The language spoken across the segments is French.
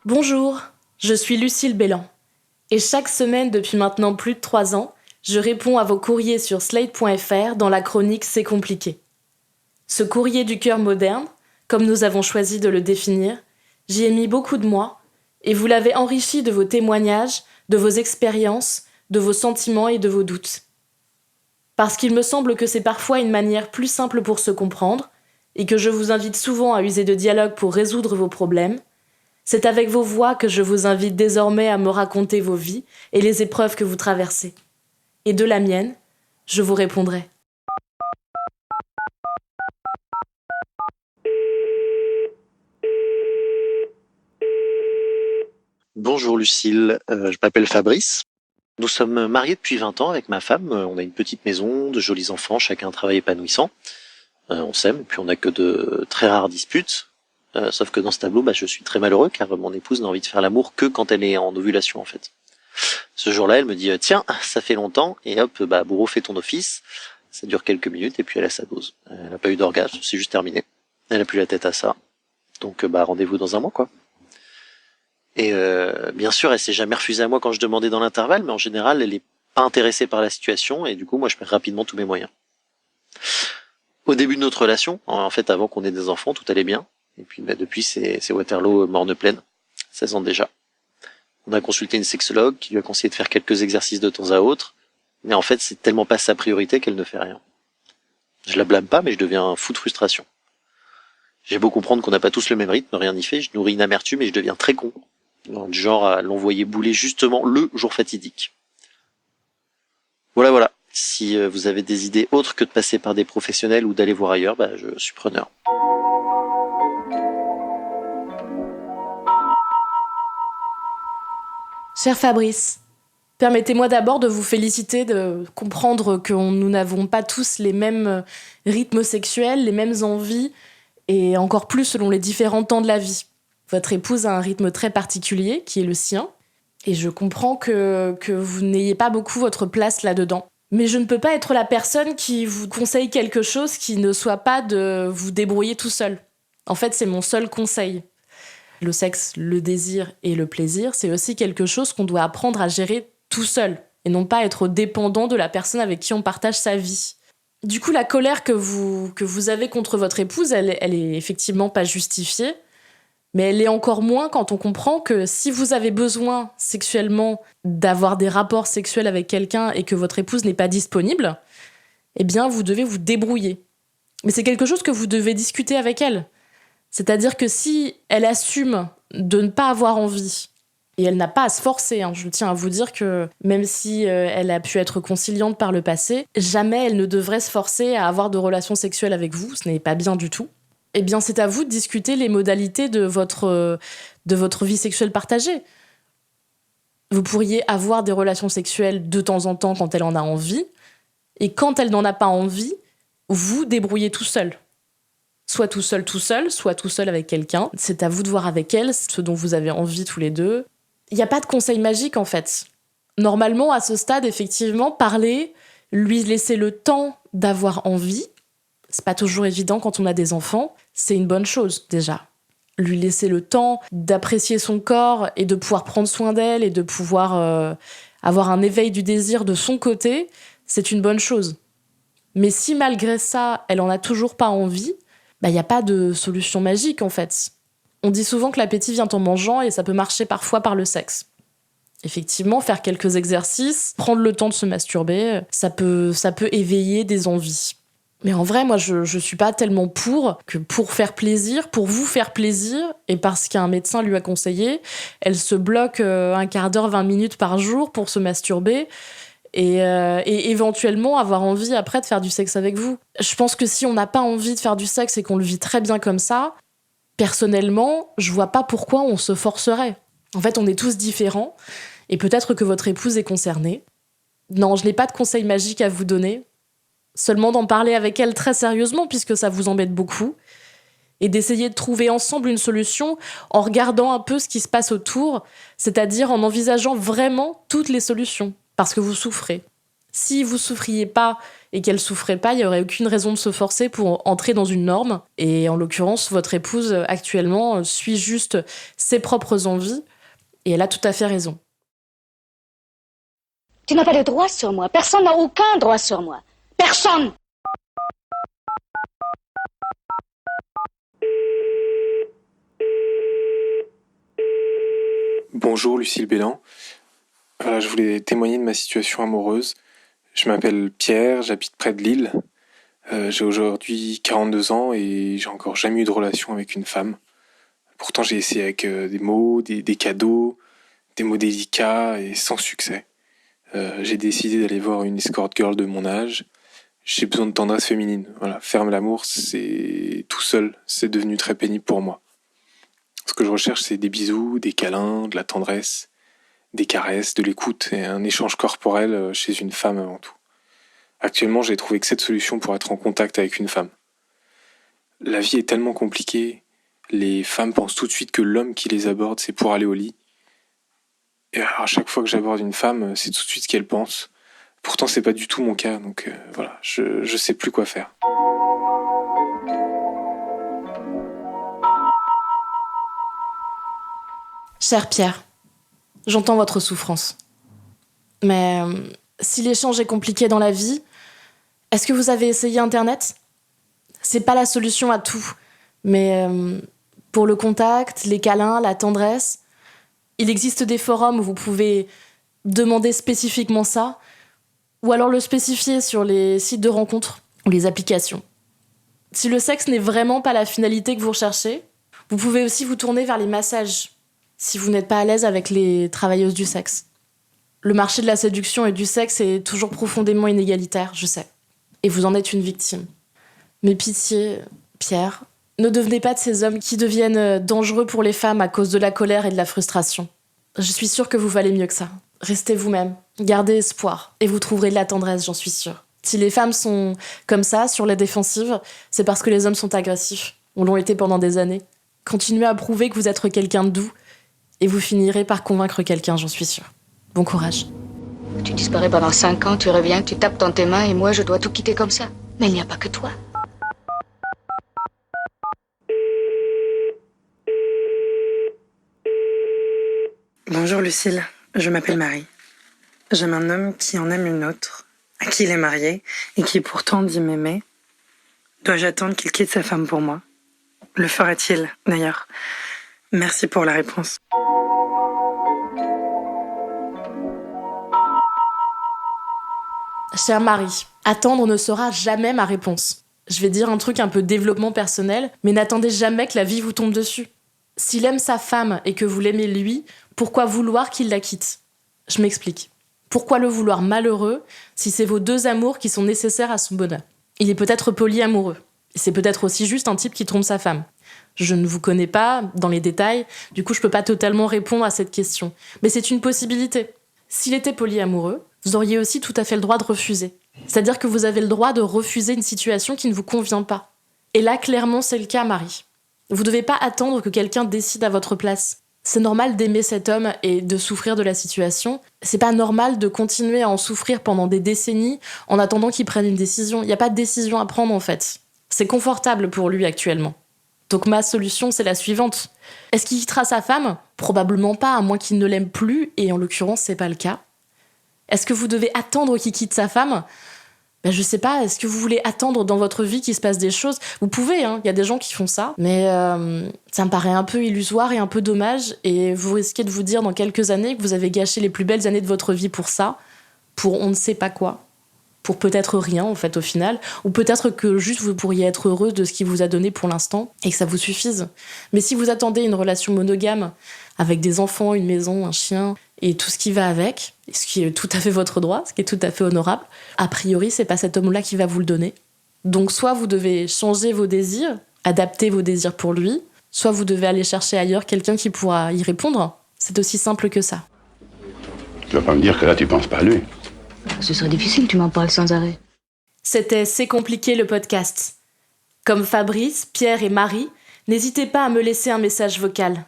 Bonjour, je suis Lucille Bélan. Et chaque semaine depuis maintenant plus de 3 ans, je réponds à vos courriers sur slate.fr dans la chronique C'est compliqué. Ce courrier du cœur moderne, comme nous avons choisi de le définir, j'y ai mis beaucoup de moi, et vous l'avez enrichi de vos témoignages, de vos expériences, de vos sentiments et de vos doutes. Parce qu'il me semble que c'est parfois une manière plus simple pour se comprendre, et que je vous invite souvent à user de dialogue pour résoudre vos problèmes, c'est avec vos voix que je vous invite désormais à me raconter vos vies et les épreuves que vous traversez. Et de la mienne, je vous répondrai. Bonjour Lucille, je m'appelle Fabrice. Nous sommes mariés depuis 20 ans avec ma femme. On a une petite maison, de jolis enfants, chacun un travail épanouissant. On s'aime, et puis on n'a que de très rares disputes. Sauf que dans ce tableau, je suis très malheureux car mon épouse n'a envie de faire l'amour que quand elle est en ovulation en fait. Ce jour-là, elle me dit tiens, ça fait longtemps, et hop, bourreau, fais ton office. Ça dure quelques minutes et puis elle a sa dose. Elle n'a pas eu d'orgasme, c'est juste terminé. Elle a plus la tête à ça. Donc rendez-vous dans un mois quoi. Et bien sûr, elle s'est jamais refusée à moi quand je demandais dans l'intervalle, mais en général, elle est pas intéressée par la situation, et du coup, moi, je perds rapidement tous mes moyens. Au début de notre relation, en fait, avant qu'on ait des enfants, tout allait bien. Et puis, depuis, c'est Waterloo morne pleine. 16 ans déjà. On a consulté une sexologue qui lui a conseillé de faire quelques exercices de temps à autre, mais en fait, c'est tellement pas sa priorité qu'elle ne fait rien. Je la blâme pas, mais je deviens fou de frustration. J'ai beau comprendre qu'on n'a pas tous le même rythme, rien n'y fait, je nourris une amertume et je deviens très con. Du genre à l'envoyer bouler justement le jour fatidique. Voilà. Si vous avez des idées autres que de passer par des professionnels ou d'aller voir ailleurs, je suis preneur. Cher Fabrice, permettez-moi d'abord de vous féliciter de comprendre que nous n'avons pas tous les mêmes rythmes sexuels, les mêmes envies, et encore plus selon les différents temps de la vie. Votre épouse a un rythme très particulier, qui est le sien, et je comprends que vous n'ayez pas beaucoup votre place là-dedans. Mais je ne peux pas être la personne qui vous conseille quelque chose qui ne soit pas de vous débrouiller tout seul. En fait, c'est mon seul conseil. Le sexe, le désir et le plaisir, c'est aussi quelque chose qu'on doit apprendre à gérer tout seul, et non pas être dépendant de la personne avec qui on partage sa vie. Du coup, la colère que vous avez contre votre épouse, elle est effectivement pas justifiée, mais elle l'est encore moins quand on comprend que si vous avez besoin sexuellement d'avoir des rapports sexuels avec quelqu'un et que votre épouse n'est pas disponible, eh bien, vous devez vous débrouiller. Mais c'est quelque chose que vous devez discuter avec elle. C'est-à-dire que si elle assume de ne pas avoir envie, et elle n'a pas à se forcer, je tiens à vous dire que même si elle a pu être conciliante par le passé, jamais elle ne devrait se forcer à avoir de relations sexuelles avec vous, ce n'est pas bien du tout. Eh bien, c'est à vous de discuter les modalités de votre vie sexuelle partagée. Vous pourriez avoir des relations sexuelles de temps en temps quand elle en a envie, et quand elle n'en a pas envie, vous débrouillez tout seul. Soit tout seul, soit tout seul avec quelqu'un. C'est à vous de voir avec elle ce dont vous avez envie tous les deux. Il n'y a pas de conseil magique, en fait. Normalement, à ce stade, effectivement, parler, lui laisser le temps d'avoir envie, c'est pas toujours évident quand on a des enfants, c'est une bonne chose, déjà. Lui laisser le temps d'apprécier son corps et de pouvoir prendre soin d'elle et de pouvoir avoir un éveil du désir de son côté, c'est une bonne chose. Mais si malgré ça, elle en a toujours pas envie, il n'y a pas de solution magique, en fait. On dit souvent que l'appétit vient en mangeant et ça peut marcher parfois par le sexe. Effectivement, faire quelques exercices, prendre le temps de se masturber, ça peut éveiller des envies. Mais en vrai, moi, je suis pas tellement pour que pour faire plaisir, pour vous faire plaisir, et parce qu'un médecin lui a conseillé, elle se bloque un quart d'heure, 20 minutes par jour pour se masturber et éventuellement avoir envie après de faire du sexe avec vous. Je pense que si on n'a pas envie de faire du sexe et qu'on le vit très bien comme ça, personnellement, je vois pas pourquoi on se forcerait. En fait, on est tous différents, et peut-être que votre épouse est concernée. Non, je n'ai pas de conseil magique à vous donner. Seulement d'en parler avec elle très sérieusement, puisque ça vous embête beaucoup, et d'essayer de trouver ensemble une solution en regardant un peu ce qui se passe autour, c'est-à-dire en envisageant vraiment toutes les solutions, parce que vous souffrez. Si vous souffriez pas et qu'elle souffrait pas, il n'y aurait aucune raison de se forcer pour entrer dans une norme. Et en l'occurrence, votre épouse, actuellement, suit juste ses propres envies. Et elle a tout à fait raison. Tu n'as pas de droit sur moi. Personne n'a aucun droit sur moi. Personne! Bonjour Lucille Bélan. Je voulais témoigner de ma situation amoureuse. Je m'appelle Pierre, j'habite près de Lille. J'ai aujourd'hui 42 ans et j'ai encore jamais eu de relation avec une femme. Pourtant j'ai essayé avec des mots, des cadeaux, des mots délicats et sans succès. J'ai décidé d'aller voir une escort girl de mon âge. J'ai besoin de tendresse féminine. Voilà, faire l'amour, c'est tout seul, c'est devenu très pénible pour moi. Ce que je recherche, c'est des bisous, des câlins, de la tendresse, des caresses, de l'écoute et un échange corporel chez une femme avant tout. Actuellement, j'ai trouvé que cette solution pour être en contact avec une femme. La vie est tellement compliquée, les femmes pensent tout de suite que l'homme qui les aborde, c'est pour aller au lit. Et alors, à chaque fois que j'aborde une femme, c'est tout de suite ce qu'elle pense. Pourtant, c'est pas du tout mon cas, donc voilà, je sais plus quoi faire. Cher Pierre, j'entends votre souffrance. Mais si l'échange est compliqué dans la vie, est-ce que vous avez essayé Internet ? C'est pas la solution à tout, mais pour le contact, les câlins, la tendresse, il existe des forums où vous pouvez demander spécifiquement ça, ou alors le spécifier sur les sites de rencontres ou les applications. Si le sexe n'est vraiment pas la finalité que vous recherchez, vous pouvez aussi vous tourner vers les massages, si vous n'êtes pas à l'aise avec les travailleuses du sexe. Le marché de la séduction et du sexe est toujours profondément inégalitaire, je sais. Et vous en êtes une victime. Mais pitié, Pierre, ne devenez pas de ces hommes qui deviennent dangereux pour les femmes à cause de la colère et de la frustration. Je suis sûre que vous valez mieux que ça. Restez vous-même, gardez espoir, et vous trouverez de la tendresse, j'en suis sûre. Si les femmes sont comme ça, sur la défensive, c'est parce que les hommes sont agressifs. On l'ont été pendant des années. Continuez à prouver que vous êtes quelqu'un de doux, et vous finirez par convaincre quelqu'un, j'en suis sûre. Bon courage. Tu disparais pendant 5 ans, tu reviens, tu tapes dans tes mains et moi je dois tout quitter comme ça. Mais il n'y a pas que toi. Bonjour Lucille, je m'appelle Marie. J'aime un homme qui en aime une autre, à qui il est marié et qui pourtant dit m'aimer. Dois-je attendre qu'il quitte sa femme pour moi ? Le fera-t-il d'ailleurs ? Merci pour la réponse. Chère Marie, attendre ne sera jamais ma réponse. Je vais dire un truc un peu développement personnel, mais n'attendez jamais que la vie vous tombe dessus. S'il aime sa femme et que vous l'aimez lui, pourquoi vouloir qu'il la quitte ? Je m'explique. Pourquoi le vouloir malheureux si c'est vos deux amours qui sont nécessaires à son bonheur ? Il est peut-être polyamoureux. C'est peut-être aussi juste un type qui trompe sa femme. Je ne vous connais pas dans les détails, du coup je peux pas totalement répondre à cette question. Mais c'est une possibilité. S'il était polyamoureux, vous auriez aussi tout à fait le droit de refuser. C'est-à-dire que vous avez le droit de refuser une situation qui ne vous convient pas. Et là, clairement, c'est le cas, Marie. Vous ne devez pas attendre que quelqu'un décide à votre place. C'est normal d'aimer cet homme et de souffrir de la situation. C'est pas normal de continuer à en souffrir pendant des décennies en attendant qu'il prenne une décision. Il n'y a pas de décision à prendre, en fait. C'est confortable pour lui actuellement. Donc ma solution, c'est la suivante. Est-ce qu'il quittera sa femme ? Probablement pas, à moins qu'il ne l'aime plus, et en l'occurrence, c'est pas le cas. Est-ce que vous devez attendre qu'il quitte sa femme ? Je sais pas, est-ce que vous voulez attendre dans votre vie qu'il se passe des choses ? Vous pouvez, il y a des gens qui font ça, mais ça me paraît un peu illusoire et un peu dommage, et vous risquez de vous dire dans quelques années que vous avez gâché les plus belles années de votre vie pour ça, pour on ne sait pas quoi. Pour peut-être rien, en fait, au final. Ou peut-être que juste vous pourriez être heureuse de ce qu'il vous a donné pour l'instant et que ça vous suffise. Mais si vous attendez une relation monogame avec des enfants, une maison, un chien et tout ce qui va avec, ce qui est tout à fait votre droit, ce qui est tout à fait honorable, a priori, c'est pas cet homme-là qui va vous le donner. Donc soit vous devez changer vos désirs, adapter vos désirs pour lui, soit vous devez aller chercher ailleurs quelqu'un qui pourra y répondre. C'est aussi simple que ça. Tu vas pas me dire que là, tu penses pas à lui. Ce serait difficile, tu m'en parles sans arrêt. C'était C'est compliqué le podcast. Comme Fabrice, Pierre et Marie, n'hésitez pas à me laisser un message vocal.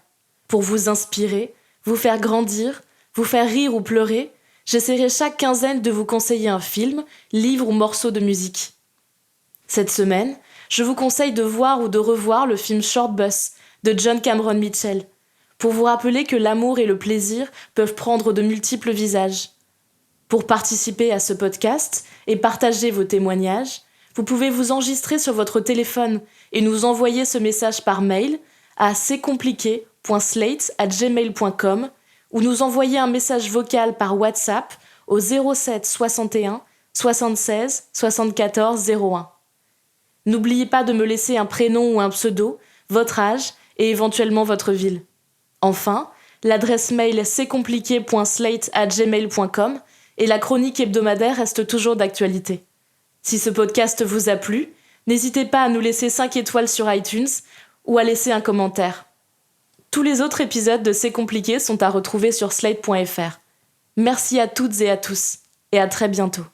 Pour vous inspirer, vous faire grandir, vous faire rire ou pleurer, j'essaierai chaque quinzaine de vous conseiller un film, livre ou morceau de musique. Cette semaine, je vous conseille de voir ou de revoir le film Short Bus de John Cameron Mitchell, pour vous rappeler que l'amour et le plaisir peuvent prendre de multiples visages. Pour participer à ce podcast et partager vos témoignages, vous pouvez vous enregistrer sur votre téléphone et nous envoyer ce message par mail à cetcompliqué.slate@gmail.com ou nous envoyer un message vocal par WhatsApp au 07 61 76 74 01. N'oubliez pas de me laisser un prénom ou un pseudo, votre âge et éventuellement votre ville. Enfin, l'adresse mail cetcompliqué.slate@gmail.com et la chronique hebdomadaire reste toujours d'actualité. Si ce podcast vous a plu, n'hésitez pas à nous laisser 5 étoiles sur iTunes ou à laisser un commentaire. Tous les autres épisodes de C'est compliqué sont à retrouver sur slate.fr. Merci à toutes et à tous, et à très bientôt.